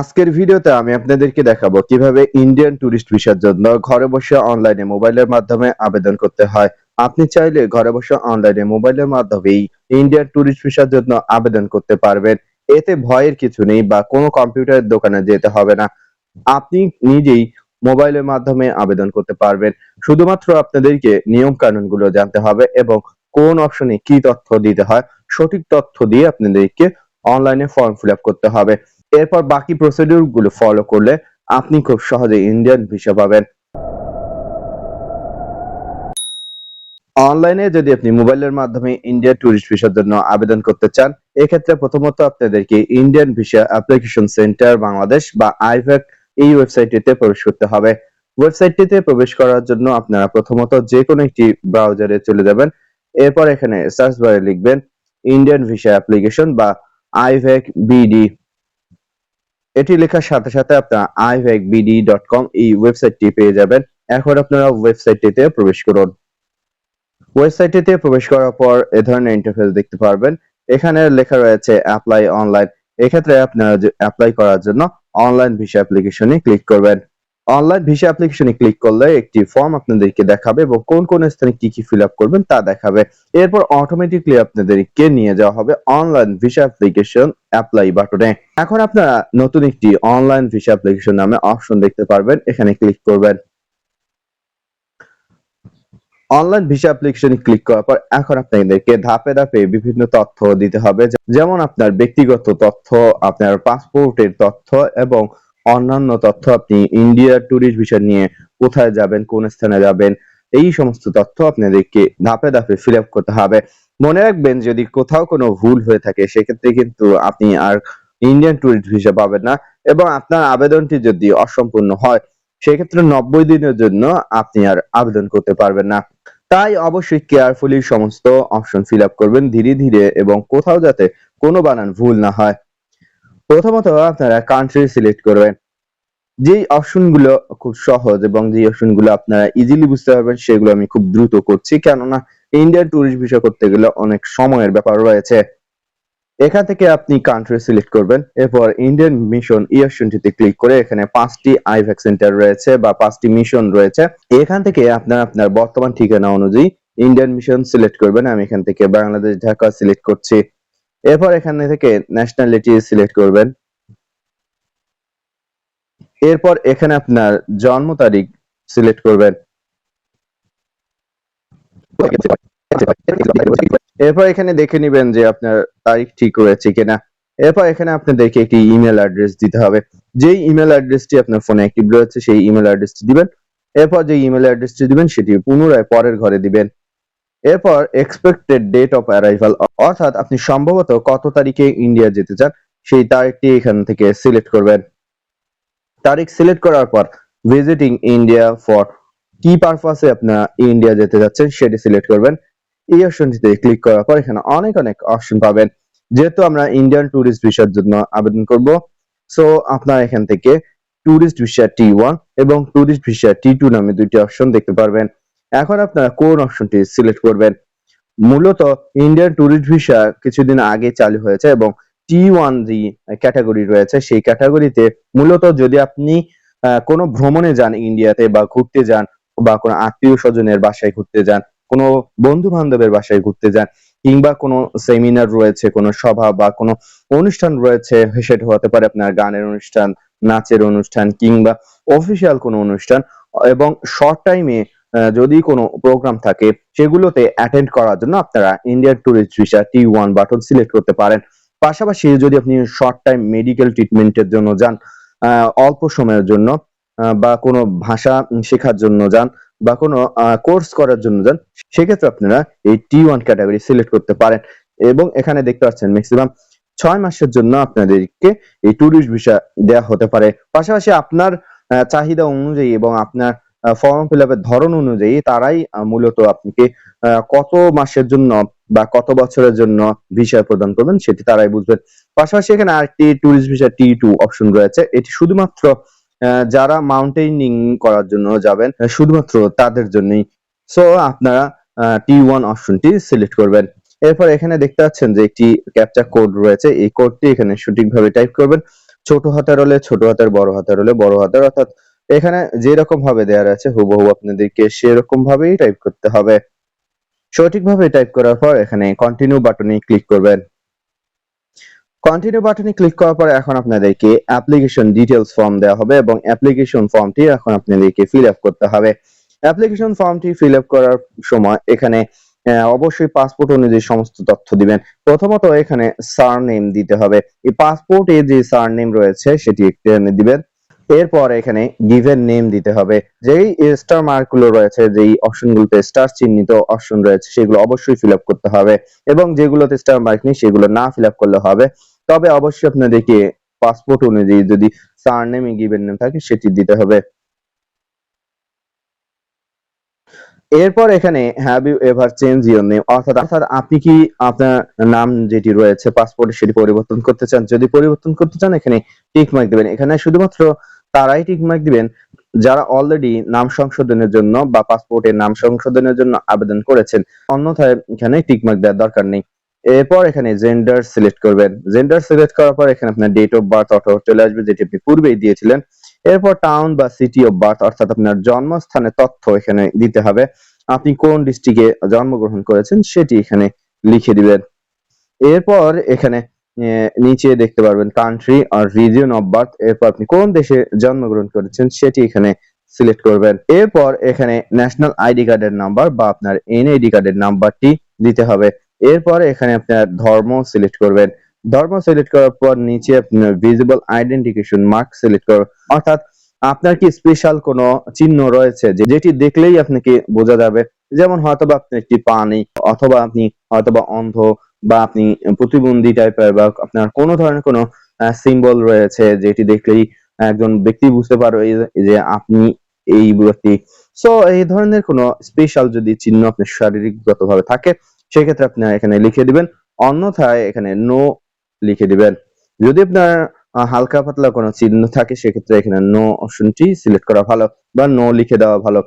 আজকের ভিডিওতে আমি আপনাদেরকে দেখাবো কিভাবে ইন্ডিয়ান ট্যুরিস্ট ভিসার জন্য ঘরে বসে অনলাইনে মোবাইলের মাধ্যমে আবেদন করতে হয়। আপনি চাইলে ঘরে বসে অনলাইনে মোবাইলের মাধ্যমেই ইন্ডিয়ান ট্যুরিস্ট ভিসার জন্য আবেদন করতে পারবেন। এতে ভয়ের কিছু নেই বা কোনো কম্পিউটারের দোকানে যেতে হবে না। আপনি নিজেই মোবাইলের মাধ্যমে আবেদন করতে পারবেন। শুধুমাত্র আপনাদেরকে নিয়ম কানুনগুলো জানতে হবে এবং কোন অপশনে কি তথ্য দিতে হয় সঠিক তথ্য দিয়ে আপনাদেরকে অনলাইনে ফর্ম ফিল আপ করতে হবে। এরপর বাকি প্রসিডিউর গুলো ফলো করলে আপনি খুব সহজে ইন্ডিয়ান ভিসা পাবেন। অনলাইনে যদি আপনি মোবাইলের মাধ্যমে ইন্ডিয়া ট্যুরিস্ট ভিসার জন্য আবেদন করতে চান, এক্ষেত্রে প্রথমত আপনাদেরকে Indian visa application centre Bangladesh বা আইভ্যাক এই ওয়েবসাইটটিতে প্রবেশ করতে হবে। ওয়েবসাইটটিতে প্রবেশ করার জন্য আপনারা প্রথমত যে কোনো একটি ব্রাউজারে চলে যাবেন। এরপর এখানে সার্চ বারে লিখবেন ইন্ডিয়ান ভিসা অ্যাপ্লিকেশন বা আইভ্যাক বিডি। এটি লেখার সাথে সাথে আপনারা ivacbd.com এই ওয়েবসাইটটি পেয়ে যাবেন। এখন আপনারা ওয়েবসাইটটিতে প্রবেশ করুন। ওয়েবসাইটটিতে প্রবেশ করার পর এ ধরনের ইন্টারফেস দেখতে পারবেন। এখানে লেখা রয়েছে অ্যাপ্লাই অনলাইন। এক্ষেত্রে আপনারা অ্যাপ্লাই করার জন্য অনলাইন ভিসা অ্যাপ্লিকেশনে ক্লিক করবেন। অনলাইন ভিসা অ্যাপ্লিকেশনে ক্লিক করলে একটি ফর্ম আপনাদেরকে দেখাবে এবং কোন কোন স্থানে কি কি ফিল আপ করবেন তা দেখাবে। এরপর অটোমেটিকলি আপনাদেরকে নিয়ে যাওয়া হবে অনলাইন ভিসা অ্যাপ্লিকেশন অ্যাপ্লাই বাটনে। এখন আপনারা নতুন একটি অনলাইন ভিসা অ্যাপ্লিকেশন নামে অপশন দেখতে পারবেন, এখানে ক্লিক করবেন। অনলাইন ভিসা অ্যাপ্লিকেশনে ক্লিক করার পর এখন আপনাদেরকে ধাপে ধাপে বিভিন্ন তথ্য দিতে হবে, যেমন আপনার ব্যক্তিগত তথ্য, আপনার পাসপোর্টের তথ্য এবং অন্যান্য তথ্য। আপনি ইন্ডিয়া ট্যুরিস্ট ভিসা নিয়ে কোথায় যাবেন, কোন স্থানে যাবেন, এই সমস্ত তথ্য আপনাদেরকে ধাপে ধাপে ফিল আপ করতে হবে। মনে রাখবেন যদি কোথাও কোনো ভুল হয়ে থাকে সেক্ষেত্রে কিন্তু আপনি আর ইন্ডিয়ান ট্যুরিস্ট ভিসা পাবেন না এবং আপনার আবেদনটি যদি অসম্পূর্ণ হয় সেক্ষেত্রে 90 দিনের জন্য আপনি আর আবেদন করতে পারবেন না। তাই অবশ্যই কেয়ারফুলি সমস্ত অপশন ফিল আপ করবেন ধীরে ধীরে এবং কোথাও যাতে কোনো বানান ভুল না হয়। প্রথমত আপনারা কান্ট্রি সিলেক্ট করবেন। যেই অপশনগুলো খুব সহজ এবং যে অপশনগুলো আপনারা ইজিলি বুঝতে পারবেন সেগুলো আমি খুব দ্রুত করছি, কেননা ইন্ডিয়ান ট্যুরিস্ট ভিসা করতে গেলে অনেক সময়ের ব্যাপার রয়েছে। এখান থেকে আপনি কান্ট্রি সিলেক্ট করবেন। এরপর ইন্ডিয়ান মিশন এই অপশনটিতে ক্লিক করে এখানে 5টি আইভ্যাক সেন্টার রয়েছে বা 5টি মিশন রয়েছে। এখান থেকে আপনার বর্তমান ঠিকানা অনুযায়ী ইন্ডিয়ান মিশন সিলেক্ট করবেন। আমি এখান থেকে বাংলাদেশ ঢাকা সিলেক্ট করছি। এরপর এখানে থেকে ন্যাশনালিটি সিলেক্ট করবেন। এরপর এখানে আপনার জন্ম তারিখ সিলেক্ট করবেন। এরপর এখানে দেখে নিবেন যে আপনার তারিখ ঠিক রয়েছে কিনা। এরপর এখানে আপনাদেরকে একটি ইমেল অ্যাড্রেস দিতে হবে। যেই ইমেল অ্যাড্রেসটি আপনার ফোনে অ্যাক্টিভ রয়েছে সেই ইমেল অ্যাড্রেসটি দিবেন। এরপর যে ইমেল অ্যাড্রেসটি দিবেন সেটি পুনরায় পরের ঘরে দিবেন। এরপর এক্সপেক্টেড ডেট অফ অ্যারাইভাল, অর্থাৎ আপনি সম্ভবত কত তারিখে ইন্ডিয়া যেতে চান সেই তারিখটি এখান থেকে সিলেক্ট করবেন। তারিখ সিলেক্ট করার পর ভিজিটিং ইন্ডিয়া ফর কি পারপাসে আপনারা ইন্ডিয়া যেতে যাচ্ছেন সেটি সিলেক্ট করবেন। এই অপশনটিতে ক্লিক করার পর এখানে অনেক অপশন পাবেন। যেহেতু আমরা ইন্ডিয়ান ট্যুরিস্ট ভিসার জন্য আবেদন করব, সো আপনারা এখান থেকে ট্যুরিস্ট ভিসা T1 এবং ট্যুরিস্ট ভিসা T2 নামে দুইটি অপশন দেখতে পারবেন। এখন আপনারা কোন অপশনটি সিলেক্ট করবেন। মূলত ইন্ডিয়ান ট্যুরিস্ট ভিসা কিছুদিন আগে চালু হয়েছে এবং T1 যে ক্যাটাগরি রয়েছে সেই ক্যাটাগরিতে মূলত যদি আপনি কোনো ভ্রমণে যান ইন্ডিয়াতে বা ঘুরতে যান বা কোনো আত্মীয় স্বজনের বাসায় ঘুরতে যান, কোনো বন্ধু বান্ধবের বাসায় ঘুরতে যান, কিংবা কোনো সেমিনার রয়েছে, কোনো সভা বা কোনো অনুষ্ঠান রয়েছে, সেটা হতে পারে আপনার গানের অনুষ্ঠান, নাচের অনুষ্ঠান কিংবা অফিসিয়াল কোনো অনুষ্ঠান, এবং শর্ট টাইমে যদি কোনো প্রোগ্রাম থাকে সেগুলোতে অ্যাটেন্ড করার জন্য আপনারা Indian tourist visa T1 button select করতে পারেন। পাশাপাশি যদি আপনি শর্ট টাইম মেডিকেল ট্রিটমেন্টের জন্য যান, অল্প সময়ের জন্য, বা কোনো ভাষা শেখার জন্য যান বা কোনো কোর্স করার জন্য যান, সেক্ষেত্রে আপনারা এই T1 ক্যাটাগরি সিলেক্ট করতে পারেন। এবং এখানে দেখতে পাচ্ছেন ম্যাক্সিমাম 6 মাসের জন্য আপনাদেরকে এই ট্যুরিস্ট ভিসা দেয়া হতে পারে। পাশাপাশি আপনার চাহিদা অনুযায়ী এবং আপনার ফর্ম ফিল আপের ধরন অনুযায়ী তারাই মূলত আপনাকে কত মাসের জন্য বা কত বছরের জন্য ভিসা প্রদান করবেন সেটি তারাই বুঝবেন। পাশাপাশি এখানে আরেকটি ট্যুরিস্ট ভিসা T2 অপশন রয়েছে। এটি শুধুমাত্র যারা মাউন্টেনিং করার জন্য যাবেন শুধুমাত্র তাদের জন্যই। সো আপনারা T1 অপশনটি সিলেক্ট করবেন। এরপর এখানে দেখতে পাচ্ছেন যে একটি ক্যাপচা কোড রয়েছে। এই কোডটি এখানে সঠিকভাবে টাইপ করবেন। ছোট হাতের হলে ছোট হাতের, বড় হাতের হলে বড় হাতের, অর্থাৎ এখানে যেরকম ভাবে দেওয়া আছে হুবহু আপনাদেরকে সেরকম ভাবেই টাইপ করতে হবে। সঠিকভাবে টাইপ করার পর এখানে কন্টিনিউ বাটনে ক্লিক করবেন। কন্টিনিউ বাটনে ক্লিক করার পর এখন আপনাদেরকে অ্যাপ্লিকেশন ডিটেইলস ফর্ম দেওয়া হবে এবং অ্যাপ্লিকেশন ফর্মটি এখন আপনাদেরকে ফিল আপ করতে হবে। অ্যাপ্লিকেশন ফর্মটি ফিল আপ করার সময় এখানে অবশ্যই পাসপোর্ট অনুযায়ী সমস্ত তথ্য দিবেন। প্রথমত এখানে সারনেম দিতে হবে। এই পাসপোর্টে যে সারনেম রয়েছে সেটি এখানে দিবেন। এরপর এখানে গিভেন নেম দিতে হবে। যেই স্টার মার্ক গুলো রয়েছে, যেই অপশনগুলোতে স্টার চিহ্নিত অপশন রয়েছে সেগুলো অবশ্যই ফিল আপ করতে হবে এবং যেগুলোতে স্টার মার্ক নেই সেগুলো না ফিল আপ করলে হবে। তবে অবশ্যই আপনাদেরকে পাসপোর্ট অনুযায়ী যদি সারনেম গিভেন নেম থাকে সেটি দিতে হবে। এরপর এখানে have you ever change your name, অর্থাৎ আপনি কি আপনার নাম যেটি রয়েছে পাসপোর্টে সেটি পরিবর্তন করতে চান? যদি পরিবর্তন করতে চান এখানে টিক মার্ক দিবেন। এখানে শুধুমাত্র তারাই টিক মার্ক দিবেন যারা অলরেডি নাম সংশোধনের জন্য বা পাসপোর্টের নাম সংশোধনের জন্য আবেদন করেছেন, অন্যথায় এখানে টিক মার্ক দেওয়ার দরকার নেই। এরপর এখানে জেন্ডার সিলেক্ট করবেন। জেন্ডার সিলেক্ট করার পর এখানে আপনার ডেট অফ বার্থ অটো চলে আসবে, যেটি আপনি পূর্বেই দিয়েছিলেন। এরপর টাউন বা সিটি অফ বার্থ, অর্থাৎ আপনার জন্মস্থানের তথ্য এখানে দিতে হবে। আপনি কোন ডিস্ট্রিক্টে জন্মগ্রহণ করেছেন সেটি এখানে লিখে দিবেন। এরপর এখানে নিচে দেখতে পারবেন কান্ট্রি আর রিজিয়ন অফ বার্থ। এরপর আপনি কোন দেশে জন্মগ্রহণ করেছেন সেটি এখানে সিলেক্ট করবেন। এরপর এখানে ন্যাশনাল আইডি কার্ডের নাম্বার বা আপনার এনআইডি কার্ডের নাম্বারটি দিতে হবে। এরপর এখানে আপনার ধর্ম সিলেক্ট করবেন। ধর্ম সিলেক্ট করার পর নিচে আপনার ভিজিবল আইডেন্টিফিকেশন মার্ক সিলেক্ট করবেন, অর্থাৎ আপনার কি স্পেশাল কোনো চিহ্ন রয়েছে যেটি দেখলেই আপনাকে বোঝা যাবে। যেমন হয়তোবা আপনি একটি পা নেই, অথবা আপনি হয়তোবা অন্ধ, বা আপনি প্রতিবন্ধী টাইপের, বা আপনার কোনো ধরনের কোনো সিম্বল রয়েছে যেটি দেখলেই একজন ব্যক্তি বুঝতে পারবে যে আপনি এই ব্যক্তি। সো এই ধরনের কোনো স্পেশাল যদি চিহ্ন আপনার শারীরিকগতভাবে থাকে সেক্ষেত্রে আপনি এখানে লিখে দিবেন, অন্যথায় এখানে নো লিখে দিবেন। যদি আপনার হালকা পাতলা কোনো চিহ্ন থাকে সেক্ষেত্রে এখানে নো অপশনটি সিলেক্ট করা ভালো বা নো লিখে দেওয়া ভালো।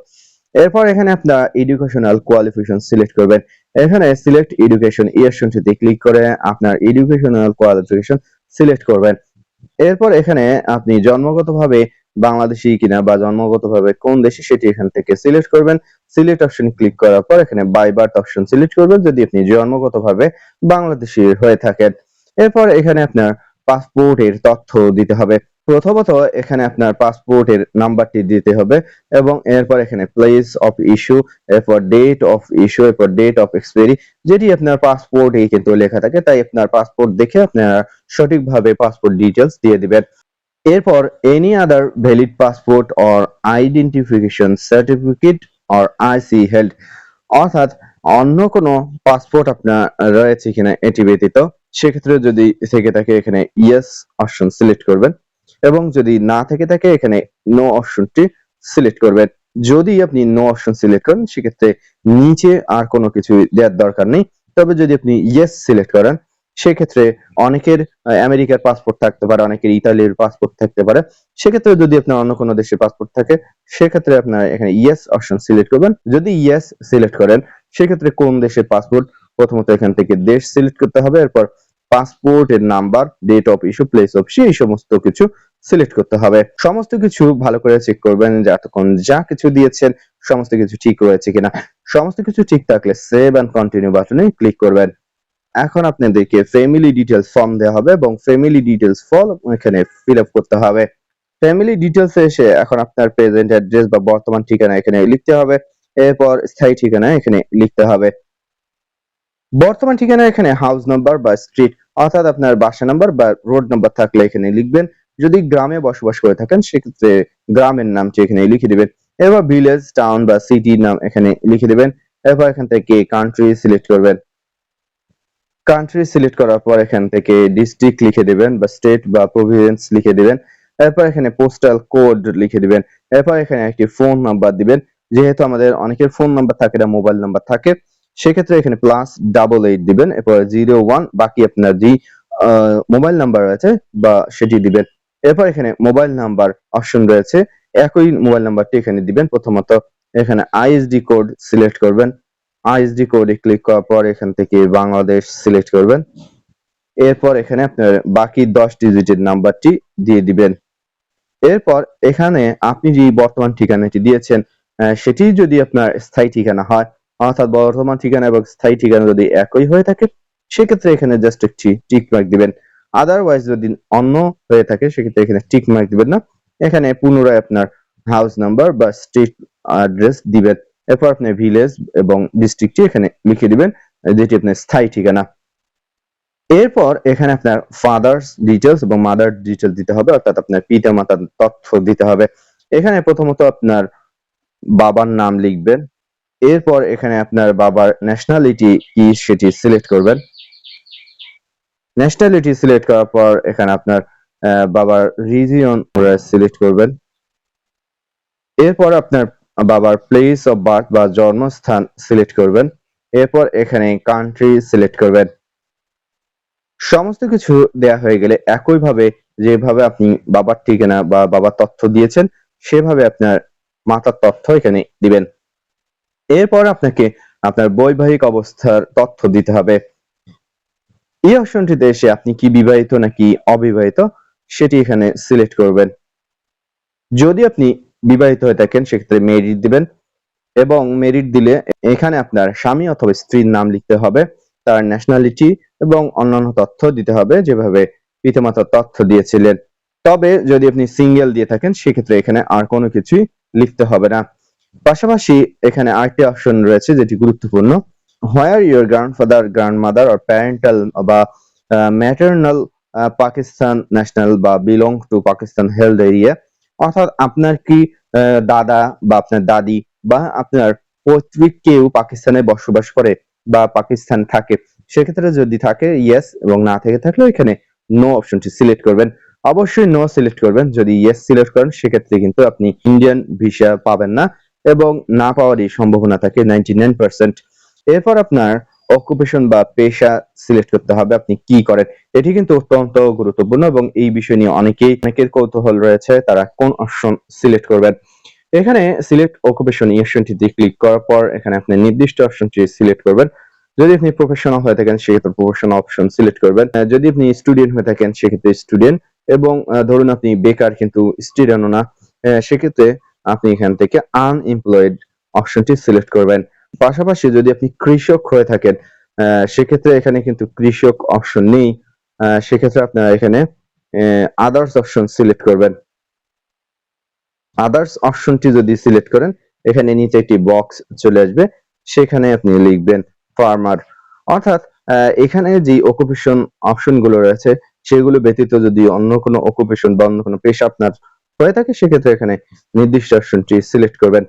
এরপর এখানে আপনার এডুকেশনাল কোয়ালিফিকেশন সিলেক্ট করবেন। এখানে সিলেক্ট এডুকেশন এই অপশনটিতে ক্লিক করে আপনার এডুকেশনাল কোয়ালিফিকেশন সিলেক্ট করবেন। এরপর এখানে আপনি জন্মগতভাবে বাংলাদেশী কিনা বা জন্মগতভাবে কোন দেশে সেটি এখান থেকে সিলেক্ট করবেন। সিলেক্ট অপশন ক্লিক করার পর এখানে বাই বার্থ অপশন সিলেক্ট করবেন যদি আপনি জন্মগতভাবে বাংলাদেশী হয়ে থাকেন। এরপর এখানে আপনার পাসপোর্টের তথ্য দিতে হবে। প্রথমত এখানে আপনার পাসপোর্টের নাম্বারটি দিতে হবে এবং এরপর এখানে প্লেস অফ ইস্যু, এরপর ডেট অফ ইস্যু, এরপর ডেট অফ এক্সপায়ারি, যেটি আপনার পাসপোর্টে কিন্তু লেখা থাকে, তাই আপনার পাসপোর্ট দেখে আপনারা সঠিকভাবে পাসপোর্ট ডিটেইলস দিয়ে দিবেন। এরপর any other valid passport or identification certificate or IC held, অর্থাৎ অন্য কোনো পাসপোর্ট আপনার রয়েছে কিনা এটি ব্যতীত, সেক্ষেত্রে যদি থেকে থাকে এখানে ইয়েস অপশন সিলেক্ট করবেন এবং যদি না থেকে থাকে এখানে নো অপশনটি সিলেক্ট করবেন। যদি আপনি নো অপশন সিলেক্ট করেন সেক্ষেত্রে নিচে আর কোনো কিছু দেওয়ার দরকার নেই। তবে যদি আপনি ইয়েস সিলেক্ট করেন সেক্ষেত্রে অনেকের আমেরিকার পাসপোর্ট থাকতে পারে, অনেকের ইতালির পাসপোর্ট থাকতে পারে। সেক্ষেত্রে যদি আপনার অন্য কোনো দেশের পাসপোর্ট থাকে সেক্ষেত্রে আপনার এখানে ইয়েস অপশন সিলেক্ট করবেন। যদি ইয়েস সিলেক্ট করেন সেক্ষেত্রে কোন দেশের পাসপোর্ট, প্রথমত এখান থেকে দেশ সিলেক্ট করতে হবে, এরপর পাসপোর্টের number, date of issue, place of issue, এই সমস্ত কিছু সিলেক্ট করতে হবে। সমস্ত কিছু ভালো করে চেক করবেন যে এতক্ষণ যা কিছু দিয়েছেন সমস্ত কিছু ঠিক রয়েছে কিনা। সমস্ত কিছু ঠিক থাকলে সেভ এন্ড কন্টিনিউ বাটনে ক্লিক করবেন। এখন আপনাদেরকে ফ্যামিলি ডিটেইলস ফর্ম দেওয়া হবে এবং ফ্যামিলি ডিটেইলস ফর্ম এখানে ফিল আপ করতে হবে। ফ্যামিলি ডিটেইলস এসে এখন আপনার প্রেজেন্ট অ্যাড্রেস বা বর্তমান ঠিকানা এখানে লিখতে হবে। এরপর স্থায়ী ঠিকানা এখানে লিখতে হবে। বর্তমান ঠিকানা এখানে হাউস নাম্বার বা স্ট্রিট, অর্থাৎ আপনার বাসা নাম্বার বা রোড নাম্বার থাকলে এখানে লিখবেন। যদি গ্রামে বসবাস করে থাকেন সেক্ষেত্রে গ্রামের নামটি এখানে লিখে দিবেন। এবার ভিলেজ, টাউন বা সিটির নাম এখানে লিখে দিবেন। এরপর এখান থেকে কান্ট্রি সিলেক্ট করবেন। কান্ট্রি সিলেক্ট করার পর এখান থেকে ডিস্ট্রিক্ট লিখে দিবেন বা স্টেট বা প্রভিন্স লিখে দিবেন। এরপর এখানে পোস্টাল কোড লিখে দিবেন। এরপর এখানে একটি ফোন নাম্বার দিবেন। যেহেতু আমাদের অনেকের ফোন নাম্বার থাকে না, মোবাইল নাম্বার থাকে, সেক্ষেত্রে এখানে +88 দিবেন। এরপর 01 বাকি আপনার যে মোবাইল নাম্বার আছে বা সেটি দিবেন। এরপর এখানে মোবাইল নাম্বার অপশন রয়েছে, একই মোবাইল নাম্বারটি এখানে দিবেন। প্রথমত এখানে আইএসডি কোড সিলেক্ট করবেন। আইএসডি কোডে ক্লিক করার পর এখান থেকে বাংলাদেশ সিলেক্ট করবেন। এরপর এখানে আপনার বাকি 10 ডিজিটের নাম্বারটি দিয়ে দিবেন। এরপর এখানে আপনি যে বর্তমান ঠিকানাটি দিয়েছেন সেটি যদি আপনার স্থায়ী ঠিকানা হয়, অর্থাৎ বর্তমান ঠিকানা এবং স্থায়ী ঠিকানা যদি একই হয়ে থাকে, সেক্ষেত্রে এখানে জাস্ট একটি টিক মার্ক দিবেন। আদারওয়াইজ যদি অন্য হয়ে থাকে সেক্ষেত্রে এখানে টিক মার্ক দিবেন না। এখানে পুনরায় আপনার হাউস নাম্বার বা স্ট্রিট অ্যাড্রেস দিবেন। এরপর আপনি ভিলেজ এবং ডিস্ট্রিক্টটি এখানে লিখে দিবেন, যেটি আপনার স্থায়ী ঠিকানা। এরপর এখানে আপনার ফাদার্স ডিটেলস এবং মাদার ডিটেলস দিতে হবে, অর্থাৎ আপনার পিতা মাতার তথ্য দিতে হবে। এখানে প্রথমত আপনার বাবার নাম লিখবেন। এরপর এখানে আপনার বাবার ন্যাশনালিটি কি সেটি সিলেক্ট করবেন। ন্যাশনালিটি সিলেক্ট করার পর এখানে আপনার বাবার রিজিয়ন সিলেক্ট করবেন। এরপর আপনার বাবার প্লেস অফ বার্থ বা জন্মস্থান সিলেক্ট করবেন। এরপর এখানে কান্ট্রি সিলেক্ট করবেন। সমস্ত কিছু দেয়া হয়ে গেলে একইভাবে যেভাবে আপনি বাবার ঠিকানা বা বাবার তথ্য দিয়েছেন সেভাবে আপনার মাতার তথ্য এখানে দিবেন। এরপর আপনাকে আপনার বৈবাহিক অবস্থার তথ্য দিতে হবে। এই অপশনটিতে এসে আপনি কি বিবাহিত নাকি অবিবাহিত সেটি এখানে সিলেক্ট করবেন। যদি আপনি বিবাহিত হয়ে থাকেন সেক্ষেত্রে মেরিট দিবেন এবং মেরিট দিলে এখানে আপনার স্বামী অথবা স্ত্রীর নাম লিখতে হবে, তার ন্যাশনালিটি এবং অন্যান্য তথ্য দিতে হবে যেভাবে পিতামাতার তথ্য দিয়েছিলেন। তবে যদি আপনি সিঙ্গেল দিয়ে থাকেন সেক্ষেত্রে এখানে আর কোনো কিছুই লিখতে হবে না। পাশাপাশি এখানে আরেকটি অপশন রয়েছে যেটি গুরুত্বপূর্ণ, where your grandfather grandmother or parental বা ম্যাটারনাল পাকিস্তান ন্যাশনাল বা belong to Pakistan held area, অর্থাৎ আপনার কি দাদা বা আপনার দাদি বা আপনার পৈতৃক কেউ পাকিস্তানে বসবাস করে বা পাকিস্তান থাকে, সেক্ষেত্রে যদি থাকে ইয়েস এবং না থেকে থাকলে এখানে নো অপশনটি সিলেক্ট করবেন। অবশ্যই নো সিলেক্ট করবেন। যদি ইয়েস সিলেক্ট করেন সেক্ষেত্রে কিন্তু আপনি ইন্ডিয়ান ভিসা পাবেন না এবং না পাওয়ারই সম্ভাবনা থাকে 99%। এরপর আপনার অকুপেশন বা পেশা সিলেক্ট করতে হবে, আপনি কি করেন। এটি কিন্তু অত্যন্ত গুরুত্বপূর্ণ এবং এই বিষয় নিয়ে অনেকের কৌতূহল রয়েছে, তারা কোন অপশন সিলেক্ট করবেন। এখানে সিলেক্ট অকুপেশন এই অপশনটিতে ক্লিক করার পর এখানে আপনি নির্দিষ্ট অপশনটি সিলেক্ট করবেন। যদি আপনি প্রফেশনাল হয়ে থাকেন সেক্ষেত্রে প্রফেশনাল অপশন সিলেক্ট করবেন। যদি আপনি স্টুডেন্ট হয়ে থাকেন সেক্ষেত্রে স্টুডেন্ট, এবং ধরুন আপনি বেকার কিন্তু স্টুডেন্টও না, সেক্ষেত্রে আপনি এখান থেকে আনএমপ্লয়েড অপশনটি সিলেক্ট করবেন। পাশাপাশি যদি আপনি কৃষক হয়ে থাকেন সেক্ষেত্রে এখানে কিন্তু কৃষক অপশন নেই, সেক্ষেত্রে আপনারা এখানে আদার্স অপশন সিলেক্ট করবেন। আদার্স অপশনটি যদি সিলেক্ট করেন এখানে নিচে একটি বক্স চলে আসবে, সেখানে আপনি লিখবেন ফার্মার। অর্থাৎ এখানে যে অকুপেশন অপশনগুলো রয়েছে সেগুলো ব্যতীত যদি অন্য কোনো অকুপেশন বা অন্য কোনো পেশা আপনার হয়ে থাকে সেক্ষেত্রে এখানে নির্দিষ্ট অপশনটি সিলেক্ট করবেন।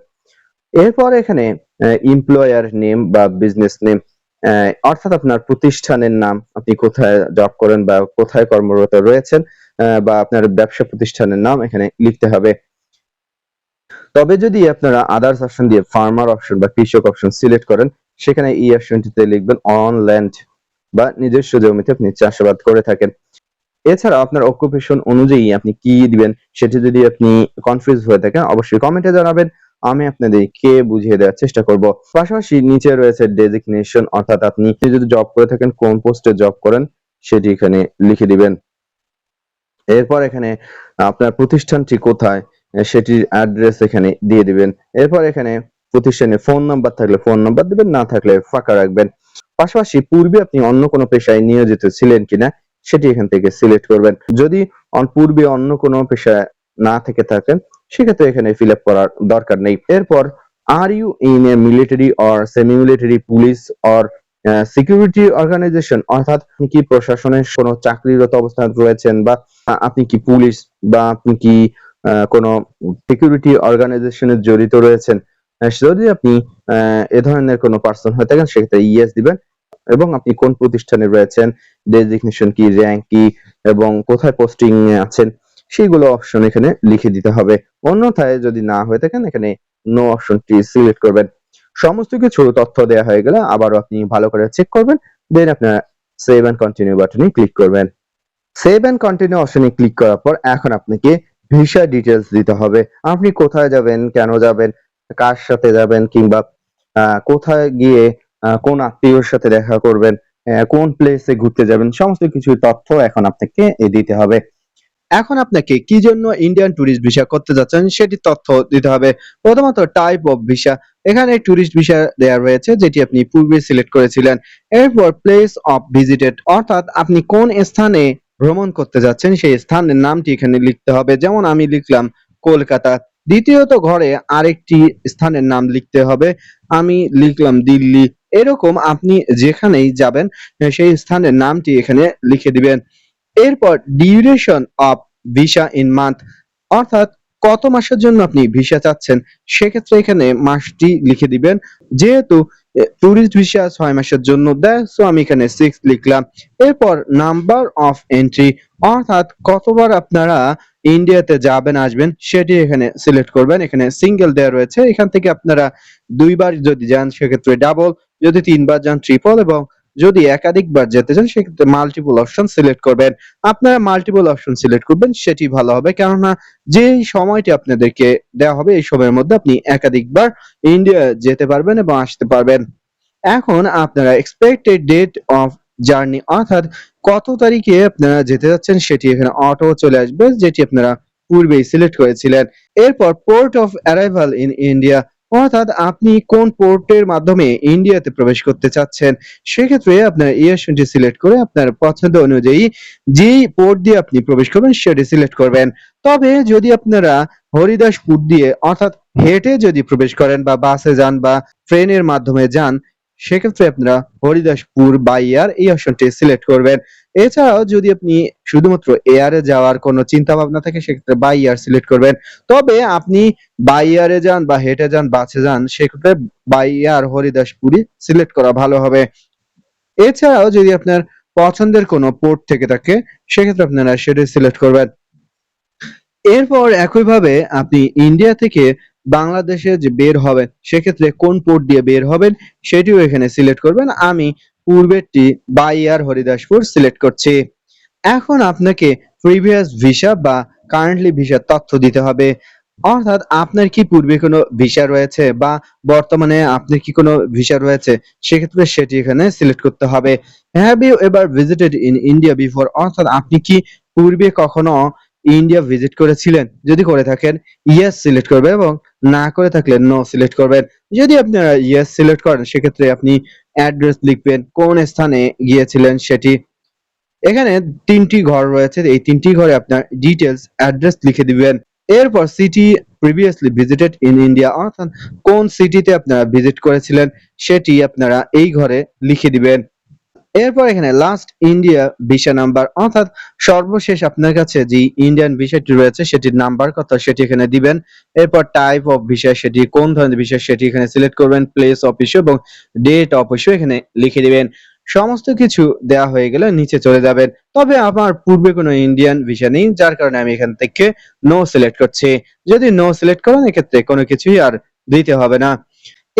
এরপর এখানে এমপ্লয়ার নেম বা বিজনেস নেম, অর্থাৎ আপনার প্রতিষ্ঠানের নাম, আপনি কোথায় জব করেন বা কোথায় কর্মরত রয়েছেন বা আপনার ব্যবসা প্রতিষ্ঠানের নাম এখানে লিখতে হবে। তবে যদি আপনারা আদার্স অপশন দিয়ে ফার্মার অপশন বা কৃষক অপশন সিলেক্ট করেন সেখানে এই অপশনটিতে লিখবেন অন ল্যান্ড বা নিজস্ব জমিতে আপনি চাষাবাদ করে থাকেন। এছাড়া আপনার অকুপেশন অনুযায়ী আপনি কি দিবেন সেটি যদি আপনি কনফিউজ হয়ে থাকেন অবশ্যই কমেন্টে জানাবেন, আমি আপনাদেরকে বুঝিয়ে দেওয়ার চেষ্টা করব। পাশাপাশি নিচে রয়েছে ডেজিগনেশন, অর্থাৎ আপনি যদি জব করে থাকেন কোন পোস্টে জব করেন সেটি এখানে লিখে দিবেন। এরপর এখানে আপনার প্রতিষ্ঠানটি কোথায় সেটির অ্যাড্রেস এখানে দিয়ে দিবেন। এরপর এখানে প্রতিষ্ঠানে ফোন নাম্বার থাকলে ফোন নাম্বার দিবেন, না থাকলে ফাঁকা রাখবেন। পাশাপাশি পূর্বে আপনি অন্য কোনো পেশায় নিয়োজিত ছিলেন কিনা সেটি এখান থেকে সিলেক্ট করবেন। যদি পূর্বে অন্য কোনো পেশায় না থেকে থাকেন সেক্ষেত্রে এখানে ফিল আপ করার দরকার নেই। এরপর are you in a military or semi military police or security organization, অর্থাৎ আপনি কি প্রশাসনের কোনো চাকরিরত অবস্থায় রয়েছেন বা আপনি কি পুলিশ বা আপনি কি কোনো সিকিউরিটি অর্গানাইজেশনে জড়িত রয়েছেন। যদি আপনি এ ধরনের কোনো পার্সন হয়ে থাকেন সেক্ষেত্রে ইয়েস দিবেন এবং আপনি কোন প্রতিষ্ঠানে রয়েছেন, ডেজিগনেশন কি, র‍্যাঙ্ক কি এবং কোথায় পোস্টিং এ আছেন সেইগুলো অপশন এখানে লিখে দিতে হবে। অন্যথায় যদি না হয়ে থাকেন এখানে নো অপশনটি সিলেক্ট করবেন। সমস্ত কিছু তথ্য দেওয়া হয়ে গেলে আবারও আপনি ভালো করে চেক করবেন, দেন আপনার সেভ এন্ড কন্টিনিউ বাটনে ক্লিক করবেন। সেভ এন্ড কন্টিনিউ অপশনে ক্লিক করার পর এখন আপনাকে ভিসা ডিটেলস দিতে হবে। আপনি কোথায় যাবেন, কেন যাবেন, কার সাথে যাবেন কিংবা কোথায় গিয়ে কোন আত্মীয়র সাথে দেখা করবেন কোন প্লেসে ঘুরতে যাবেন, সমস্ত কিছু তথ্য এখন আপনাকে দিতে হবে। এখন আপনাকে কি জন্য ইন্ডিয়ান ট্যুরিস্ট ভিসা করতে যাচ্ছেন সেটি তথ্য দিতে হবে। প্রথমত টাইপ অফ ভিসা, এখানে ট্যুরিস্ট ভিসা দেয়া রয়েছে যেটি আপনি পূর্বে সিলেক্ট করেছিলেন। এরপর প্লেস অফ ভিজিটেড, অর্থাৎ আপনি কোন স্থানে ভ্রমণ করতে যাচ্ছেন সেই স্থানের নামটি এখানে লিখতে হবে। যেমন আমি লিখলাম কলকাতা। দ্বিতীয়ত ঘরে আরেকটি স্থানের নাম লিখতে হবে, আমি লিখলাম দিল্লি। এরকম আপনি যেখানেই যাবেন সেই স্থানের নামটি এখানে লিখে দিবেন। এরপর duration of visa in month, অর্থাৎ কত মাসের জন্য আপনি ভিসা চাচ্ছেন সেক্ষেত্রে এখানে মাসটি লিখে দিবেন। যেহেতু ট্যুরিস্ট ভিসা 6 মাসের জন্য দেয়, সো আমি এখানে 6 লিখলাম। এরপর নাম্বার অফ এন্ট্রি, অর্থাৎ কতবার আপনারা ইন্ডিয়াতে যাবেন আসবেন সেটি এখানে সিলেক্ট করবেন। এখানে সিঙ্গেল দেওয়া রয়েছে, এখান থেকে আপনারা 2 বার যদি যান সেক্ষেত্রে ডাবল, যদি 3 বার যান ট্রিপল, এবং যদি একাধিকবার যেতে চান সেক্ষেত্রে মাল্টিপল অপশন সিলেক্ট করবেন। আপনারা মাল্টিপল অপশন সিলেক্ট করবেন সেটি ভালো হবে, কেননা যেই সময়টি আপনাদেরকে দেওয়া হবে এই সময়ের মধ্যে আপনি একাধিকবার ইন্ডিয়া যেতে পারবেন এবং আসতে পারবেন। এখন আপনারা এক্সপেক্টেড ডেট অফ জার্নি, অর্থাৎ কত তারিখে আপনারা যেতে যাচ্ছেন সেটি এখানে অটো চলে আসবে যেটি আপনারা পূর্বেই সিলেক্ট করেছিলেন। এরপর port of arrival in India, অর্থাৎ আপনি কোন পোর্টের মাধ্যমে ইন্ডিয়াতে প্রবেশ করতে চাচ্ছেন সেক্ষেত্রে আপনারা এই অপশনটি সিলেক্ট করে আপনার পছন্দ অনুযায়ী যেই পোর্ট দিয়ে আপনি প্রবেশ করবেন সেটি সিলেক্ট করবেন। তবে যদি আপনারা হরিদাসপুর দিয়ে অর্থাৎ হেঁটে যদি প্রবেশ করেন বা বাসে যান বা ট্রেনের মাধ্যমে যান সেক্ষেত্রে আপনারা হরিদাসপুর বাই এয়ার এই অপশনটি সিলেক্ট করবেন। এছাড়াও যদি আপনি শুধুমাত্র এয়ারে যাওয়ার কোনো চিন্তা ভাবনা থাকে সেক্ষেত্রে বাই এয়ার সিলেক্ট করবেন। তবে আপনি বাই এয়ারে যান বা হেঁটে যান বাসে যান সেক্ষেত্রে বাই এয়ার হরিদাসপুরই সিলেক্ট করা ভালো হবে। এছাড়াও যদি আপনার পছন্দের কোনো পোর্ট থেকে থাকে সেক্ষেত্রে আপনারা সেটি সিলেক্ট করবেন। এরপর একইভাবে আপনি ইন্ডিয়া থেকে বাংলাদেশে যে বের হবেন সেক্ষেত্রে কোন পোর্ট দিয়ে বের হবেন সেটিও এখানে সিলেক্ট করবেন। আমি পূর্বেরটি বাই এয়ার হরিদাসপুর সিলেক্ট করছি। এখন আপনাকে প্রিভিয়াস ভিসা বা কারেন্টলি ভিসার তথ্য দিতে হবে, অর্থাৎ আপনার কি পূর্বে কোনো ভিসা রয়েছে বা বর্তমানে আপনার কি কোনো ভিসা রয়েছে সেক্ষেত্রে সেটি এখানে সিলেক্ট করতে হবে। Have you ever visited in India before, অর্থাৎ আপনি কি পূর্বে কখনো ইন্ডিয়া ভিজিট করেছিলেন, যদি করে থাকেন ইয়েস সিলেক্ট করবে এবং না করে থাকলে নো সিলেক্ট করবেন। যদি আপনারা ইয়েস সিলেক্ট করেন সেক্ষেত্রে আপনি অ্যাড্রেস লিখবেন, কোন স্থানে গিয়েছিলেন সেটি। এখানে 3টি ঘর রয়েছে, এই 3টি ঘরে আপনার ডিটেইলস অ্যাড্রেস লিখে দিবেন। এরপর city previously visited in India, অর্থাৎ কোন সিটিতে আপনারা ভিজিট করেছিলেন সেটি আপনারা এই ঘরে লিখে দিবেন। এরপর এখানে লাস্ট ইন্ডিয়া ভিসা নাম্বার, অর্থাৎ সর্বশেষ আপনার কাছে যে ইন্ডিয়ান ভিসাটি রয়েছে সেটির নাম্বার কত সেটি এখানে দিবেন। এরপর টাইপ অফ ভিসা, সেটি কোন ধরনের ভিসা সেটি এখানে সিলেক্ট করবেন। প্লেস অফ ইস্যু এবং ডেট অফ ইস্যু এখানে লিখে দিবেন। সমস্ত কিছু দেওয়া হয়ে গেলে নিচে চলে যাবেন। তবে আমার পূর্বে কোনো ইন্ডিয়ান ভিসা নেই যার কারণে আমি এখান থেকে নো সিলেক্ট করছি। যদি নো সিলেক্ট করেন এক্ষেত্রে কোনো কিছুই আর দিতে হবে না।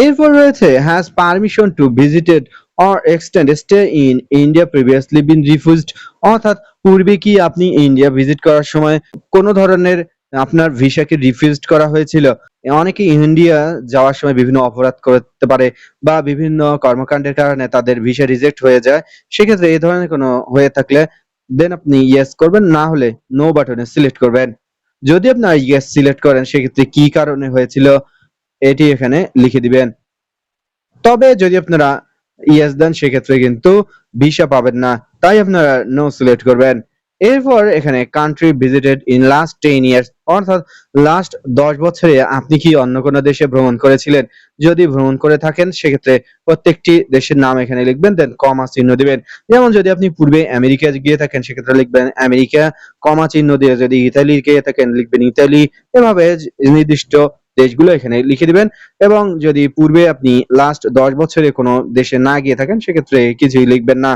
এরপর রয়েছে has permission to visited or extend stay in India previously been refused, অর্থাৎ পূর্বে কি আপনি ইন্ডিয়া ভিজিট করার সময় কোন ধরনের আপনার ভিসাকে রিফিউজড করা হয়েছিল? অনেকে ইন্ডিয়া যাওয়ার সময় বিভিন্ন অপরাধ করতে পারে বা বিভিন্ন কর্মকাণ্ডের কারণে তাদের ভিসা রিজেক্ট হয়ে যায়। সেক্ষেত্রে এই ধরনের কোনো হয়ে থাকলে দেন আপনি ইয়েস করবেন, না হলে নো বাটনে সিলেক্ট করবেন। যদি আপনার ইয়েস সিলেক্ট করেন সেক্ষেত্রে কি কারণে হয়েছিল এটি এখানে লিখে দিবেন। তবে যদি আপনারা ইয়েস দেন সেক্ষেত্রে কিন্তু ভিসা পাবেন না, তাই আপনারা নো সিলেক্ট করবেন। এরপর এখানে country visited in last 10 years, অর্থাৎ লাস্ট 10 বছরে আপনি কি অন্য কোনো দেশে ভ্রমণ করেছিলেন? যদি ভ্রমণ করে থাকেন সেক্ষেত্রে প্রত্যেকটি দেশের নাম এখানে লিখবেন, দেন কমা চিহ্ন দিবেন। যেমন যদি আপনি পূর্বে আমেরিকা গিয়ে থাকেন সেক্ষেত্রে লিখবেন আমেরিকা, কমা চিহ্ন দিয়ে যদি ইতালি গিয়ে থাকেন লিখবেন ইতালি। এভাবে নির্দিষ্ট দেশগুলো এখানে লিখে দিবেন। এবং যদি পূর্বে আপনি লাস্ট 10 বছরে কোনো দেশে না গিয়ে থাকেন সেক্ষেত্রে কিছুই লিখবেন না।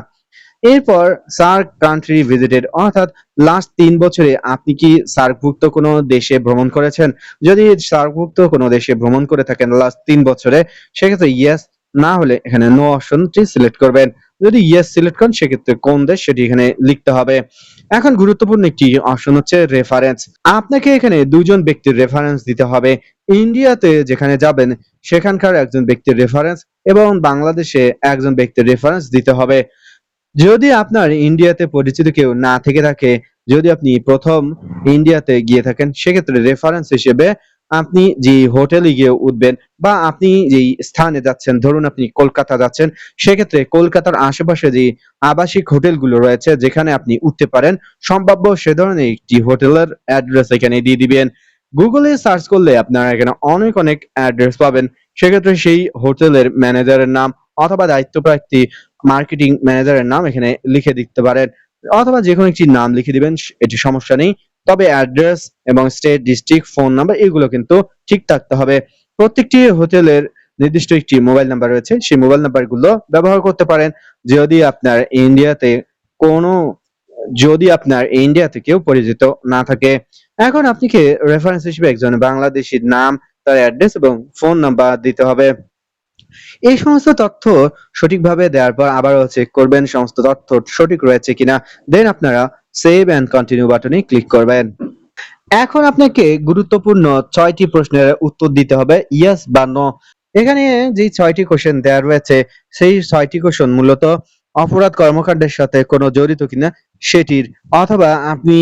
এরপর সার্ক কান্ট্রি ভিজিটেড, অর্থাৎ লাস্ট 3 বছরে আপনি কি সার্কভুক্ত কোনো দেশে ভ্রমণ করেছেন? যদি সার্কভুক্ত কোনো দেশে ভ্রমণ করে থাকেন লাস্ট 3 বছরে সেক্ষেত্রে ইয়েস, না হলে এখানে নো অপশনটি সিলেক্ট করবেন। যদি ইয়েস সিলেক্ট করেন সেক্ষেত্রে কোন দেশ সেটি এখানে লিখতে হবে। এখন গুরুত্বপূর্ণ একটি অপশন হচ্ছে রেফারেন্স। আপনাকে এখানে 2 জন ব্যক্তির রেফারেন্স দিতে হবে। ইন্ডিয়াতে যেখানে যাবেন সেখানকার একজন ব্যক্তির রেফারেন্স এবং বাংলাদেশে একজন ব্যক্তির রেফারেন্স দিতে হবে। যদি আপনার ইন্ডিয়াতে পরিচিত কেউ না থেকে থাকে, যদি আপনি প্রথম ইন্ডিয়াতে গিয়ে থাকেন, সেক্ষেত্রে রেফারেন্স হিসেবে আপনি যে হোটেলে গিয়ে উঠবেন বা আপনি যেই স্থানে যাচ্ছেন, ধরুন আপনি কলকাতা যাচ্ছেন, সেক্ষেত্রে কলকাতার আশেপাশে যে আবাসিক হোটেলগুলো রয়েছে যেখানে আপনি উঠতে পারেন, সম্ভাব্য সে ধরনের একটি হোটেলের অ্যাড্রেস এখানে দিয়ে দিবেন। গুগলে সার্চ করলে আপনারা এখানে অনেক অনেক অ্যাড্রেস পাবেন। সেক্ষেত্রে সেই হোটেলের ম্যানেজারের নাম অথবা দায়িত্বপ্রাপ্তি মার্কেটিং ম্যানেজারের নাম এখানে লিখে দিতে পারেন, অথবা যে কোনো একটি নাম লিখে দিবেন, এটি সমস্যা নেই। তবে অ্যাড্রেস এবং স্টেট, ডিস্ট্রিক্ট, ফোন নাম্বার এগুলো কিন্তু ঠিক থাকতে হবে। প্রত্যেকটি হোটেলের নির্দিষ্ট একটি মোবাইল নাম্বার রয়েছে, সেই মোবাইল নাম্বারগুলো ব্যবহার করতে পারেন। যদি আপনার ইন্ডিয়াতে কোনো যদি আপনার ইন্ডিয়াতে কেউ পরিচিত না থাকে। এখন আপনাকে রেফারেন্স হিসেবে একজন বাংলাদেশীর নাম, তার অ্যাড্রেস এবং ফোন নাম্বার দিতে হবে। এই সমস্ত তথ্য সঠিকভাবে দেওয়ার পর আবারও চেক করবেন সমস্ত তথ্য সঠিক রয়েছে কিনা। দেন আপনারা সেভ অ্যান্ড কন্টিনিউ বাটনে ক্লিক করবেন। এখন আপনাকে গুরুত্বপূর্ণ ৬টি প্রশ্নের উত্তর দিতে হবে, ইয়েস বা নো। এখানে যে ৬টি কোশ্চেন দেওয়া রয়েছে, সেই ৬টি কোশ্চেন মূলত অপরাধ কর্মকাণ্ডের সাথে কোনো জড়িত কিনা সেটির, অথবা আপনি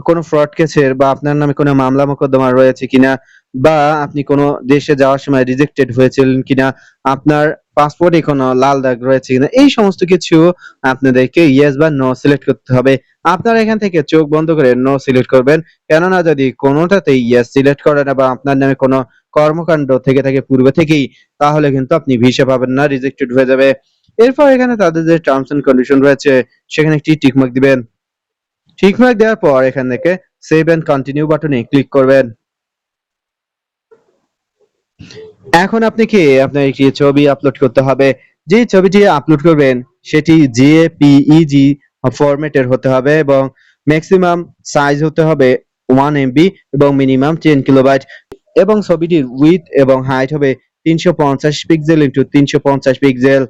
কোনো ফ্রড কেসের বা আপনার নামে কোনো মামলা মোকদ্দমা রয়েছে কিনা, বা আপনি কোনো দেশে যাওয়ার সময় রিজেক্টেড হয়েছিলেন কিনা, আপনার পাসপোর্টে কোনো লাল দাগ রয়েছে কিনা, এই সমস্ত কিছু আপনাদেরকে ইয়েস বা নো সিলেক্ট করতে হবে। আপনারা এখান থেকে চোখ বন্ধ করে নো সিলেক্ট করবেন। কেননা যদি কোনোটাতেই ইয়েস সিলেক্ট করেন না বা আপনার নামে কোনো কর্মকাণ্ড থেকে থাকে পূর্বে থেকেই, তাহলে কিন্তু আপনি ভিসা পাবেন না, রিজেক্টেড হয়ে যাবে। এরপর এখানে তাদের যে টার্মস এন্ড কন্ডিশন রয়েছে সেখানে একটি টিকমার্ক দিবেন। টিকমার্ক দেওয়ার পর এখান থেকে সেভ এন্ড কন্টিনিউ বাটনে ক্লিক করবেন। এখন আপনাকে আপনার একটি ছবি আপলোড করতে হবে। যে ছবিটি আপলোড করবেন সেটি জেপিইজি ফরম্যাটের হতে হবে এবং ম্যাক্সিমাম সাইজ হতে হবে 1 এমবি এবং মিনিমাম 10 কিলোবাইট, এবং ছবিটির উইডথ এবং হাইট হবে 350 পিক্সেল ইনটু 350 পিক্সেল,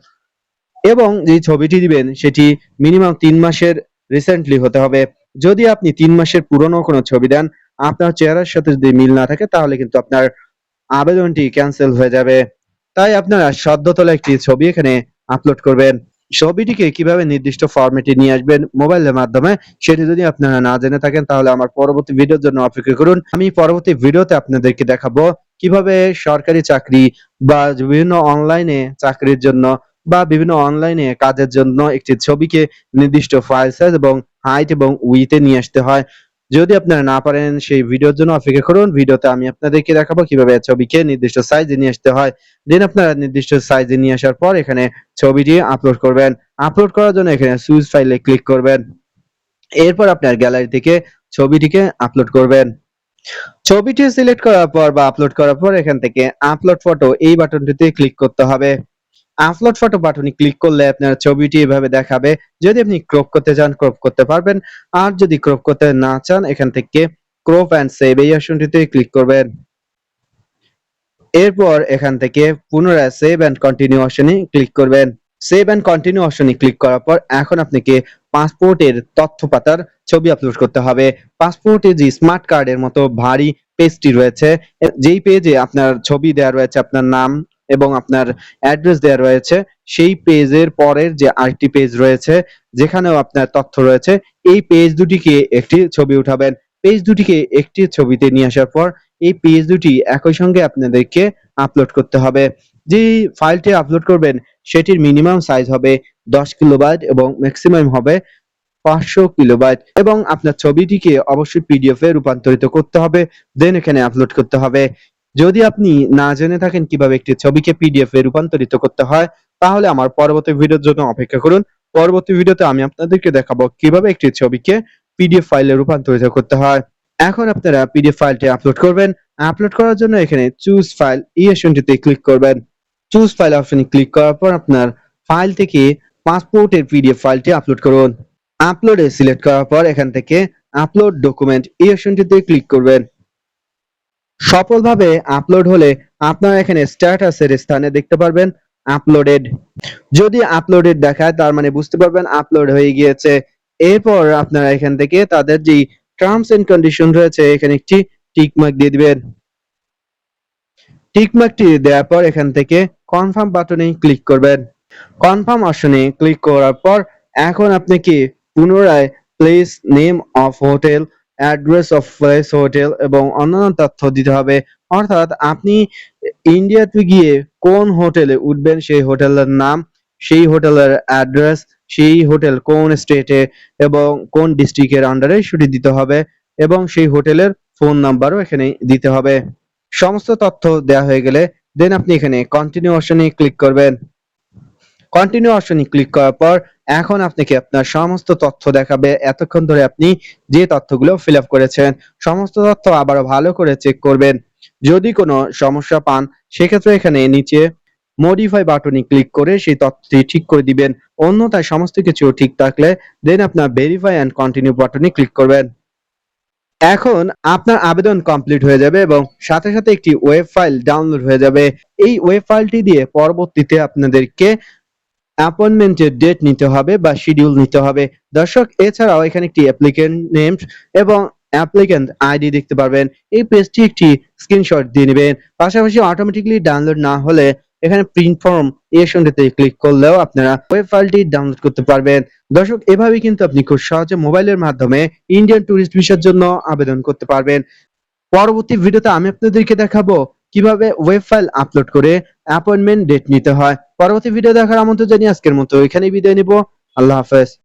এবং যে ছবিটি দিবেন সেটি মিনিমাম 3 মাসের রিসেন্টলি হতে হবে। যদি আপনি 3 মাসের পুরনো কোনো ছবি দেন, আপনার চেহারার সাথে যদি মিল না থাকে, তাহলে কিন্তু আপনার আবেদনটি ক্যান্সেল হয়ে যাবে। তাই আপনারা সদ্য তোলা একটি ছবি এখানে আপলোড করবেন। ছবিটিকে কিভাবে নির্দিষ্ট ফরম্যাটে নিয়ে আসবেন মোবাইলের মাধ্যমে, সেটি যদি আপনারা না জেনে থাকেন, তাহলে আমার পরবর্তী ভিডিওর জন্য অপেক্ষা করুন। আমি পরবর্তী ভিডিওতে আপনাদেরকে দেখাবো কিভাবে সরকারি চাকরি বা বিভিন্ন অনলাইনে চাকরির জন্য বা বিভিন্ন অনলাইনে কাজের জন্য একটি ছবিকে নির্দিষ্ট ফাইল সাইজ এবং হাইট এবং উইডথে নিয়ে আসতে হয়। যদি আপনারা না পারেন, সেই ভিডিওর জন্য অপেক্ষা করুন। ভিডিওতে আমি আপনাদেরকে দেখাবো কিভাবে ছবিকে নির্দিষ্ট সাইজে নিয়ে আসতে হয়। দেন আপনারা নির্দিষ্ট সাইজে নিয়ে আসার পর এখানে ছবিটি আপলোড করবেন। আপলোড করার জন্য এখানে চুজ ফাইলে ক্লিক করবেন। এরপর আপনার গ্যালারি থেকে ছবিটিকে আপলোড করবেন। ছবিটি সিলেক্ট করার পর বা আপলোড করার পর এখান থেকে আপলোড ফটো এই বাটনটিতে ক্লিক করতে হবে। আপলোড ফটো বাটনে ক্লিক করলে আপনার ছবিটি এভাবে দেখাবে। যদি আপনি ক্রপ করতে চান, ক্রপ করতে পারবেন। আর যদি ক্রপ করতে না চান, এখান থেকে ক্রপ অ্যান্ড সেভ এই অপশনটিতে ক্লিক করবেন। এরপর এখান থেকে পুনরায় সেভ অ্যান্ড কন্টিনিউ অপশনে ক্লিক করবেন। সেভ অ্যান্ড কন্টিনিউ অপশনে ক্লিক করার পর এখন আপনাকে পাসপোর্টের তথ্য পাতার ছবি আপলোড করতে হবে। পাসপোর্টে যে স্মার্ট কার্ডের মতো ভারী পেজটি রয়েছে, যেই পেজে আপনার ছবি দেওয়া রয়েছে, আপনার নাম এবং আপনার অ্যাড্রেস দেওয়া রয়েছে, সেই পেজের পরের যে আরেকটি পেজ রয়েছে যেখানেও আপনার তথ্য রয়েছে, এই পেজ দুটিকে একটি ছবি উঠাবেন। পেজ দুটিকে একটি ছবিতে নিয়ে আসার পর এই পেজ দুটি একই সঙ্গে আপনাদেরকে আপলোড করতে হবে। যে ফাইলটি আপলোড করবেন সেটির মিনিমাম সাইজ হবে 10 কিলোবাইট এবং ম্যাক্সিমাম হবে 500 কিলোবাইট, এবং আপনার ছবিটিকে অবশ্যই পিডিএফ এ রূপান্তরিত করতে হবে। দেন এখানে আপলোড করতে হবে। যদি আপনি না জেনে থাকেন কিভাবে একটি ছবিকে পিডিএফ এ রূপান্তরিত করতে হয়, তাহলে আমার পরবর্তী ভিডিওর জন্য অপেক্ষা করুন। পরবর্তী ভিডিওতে আমি আপনাদেরকে দেখাবো কিভাবে একটি ছবিকে পিডিএফ ফাইলে রূপান্তরিত করতে হয়। এখন আপনারা পিডিএফ ফাইলটি আপলোড করবেন। আপলোড করার জন্য এখানে চুজ ফাইল এই অপশনটিতে ক্লিক করবেন। চুজ ফাইল অপশনে ক্লিক করার পর আপনার ফাইল থেকে পাসপোর্টের পিডিএফ ফাইলটি আপলোড করুন। আপলোডে সিলেক্ট করার পর এখান থেকে আপলোড ডকুমেন্ট এই অপশনটিতে ক্লিক করবেন। সফলভাবে আপলোড হলে আপনারা এখানে স্ট্যাটাসের স্থানে দেখতে পারবেন আপলোডেড। যদি আপলোডেড দেখায়, তার মানে বুঝতে পারবেন আপলোড হয়ে গিয়েছে। এরপর আপনারা এখান থেকে তাদের যে টার্মস এন্ড কন্ডিশন রয়েছে এখানে একটি টিক মার্ক দিয়ে দিবেন। টিক মার্কটি দেওয়ার পর এখান থেকে কনফার্ম বাটনে ক্লিক করবেন। কনফার্ম অপশনে ক্লিক করার পর এখন আপনাকে পুনরায় place name of hotel, address of place hotel এবং অন্যান্য তথ্য দিতে হবে। অর্থাৎ আপনি ইন্ডিয়াতে গিয়ে কোন হোটেলে উঠবেন সেই হোটেলের নাম, সেই হোটেলের অ্যাড্রেস, সেই হোটেল কোন স্টেটে এবং কোন ডিস্ট্রিক্টের আন্ডারে সেটি দিতে হবে এবং সেই হোটেলের ফোন নাম্বারও এখানে দিতে হবে। সমস্ত তথ্য দেওয়া হয়ে গেলে দেন আপনি এখানে কন্টিনিউ অপশনে ক্লিক করবেন। কন্টিনিউ অপশনে ক্লিক করার পর এখন আপনাকে আপনার সমস্ত তথ্য দেখাবে এতক্ষণ ধরে আপনি যে তথ্যগুলো ফিল আপ করেছেন। সমস্ত তথ্য আবারও ভালো করে চেক করবেন। যদি কোনো সমস্যা পান সেক্ষেত্রে এখানে নিচে মডিফাই বাটনে ক্লিক করে সেই তথ্যটি ঠিক করে দিবেন। অন্যথায় সমস্ত কিছু ঠিক থাকলে দেন আপনার ভেরিফাই অ্যান্ড কন্টিনিউ বাটনে ক্লিক করবেন। এখন আপনার আবেদন কমপ্লিট হয়ে যাবে এবং সাথে সাথে একটি ওয়েব ফাইল ডাউনলোড হয়ে যাবে। এই ওয়েব ফাইলটি দিয়ে পরবর্তীতে আপনাদেরকে অ্যাপয়েন্টমেন্টের ডেট নিতে হবে বা শিডিউল নিতে হবে। দর্শক এছাড়াও এখানে একটি অ্যাপ্লিক্যান্ট নেম এবং অ্যাপ্লিক্যান্ট আইডি দেখতে পারবেন। এই পেজটি একটি স্ক্রিনশট দিয়ে নেবেন। পাশাপাশি অটোমেটিক্যালি ডাউনলোড না হলে এখানে প্রিন্ট ফর্ম এই অপশনটিতে ক্লিক করলেও আপনারা ওয়েব ফাইলটি ডাউনলোড করতে পারবেন। দর্শক এভাবেই কিন্তু আপনি খুব সহজে মোবাইলের মাধ্যমে ইন্ডিয়ান টুরিস্ট ভিসার জন্য আবেদন করতে পারবেন। পরবর্তী ভিডিওতে আমি আপনাদেরকে দেখাবো কিভাবে ওয়েব ফাইল আপলোড করে অ্যাপয়েন্টমেন্ট ডেট নিতে হয়। পরবর্তী ভিডিও দেখার আমন্ত্রণ জানিয়ে আজকের মতো এখানেই বিদায় নিব। আল্লাহ হাফেজ।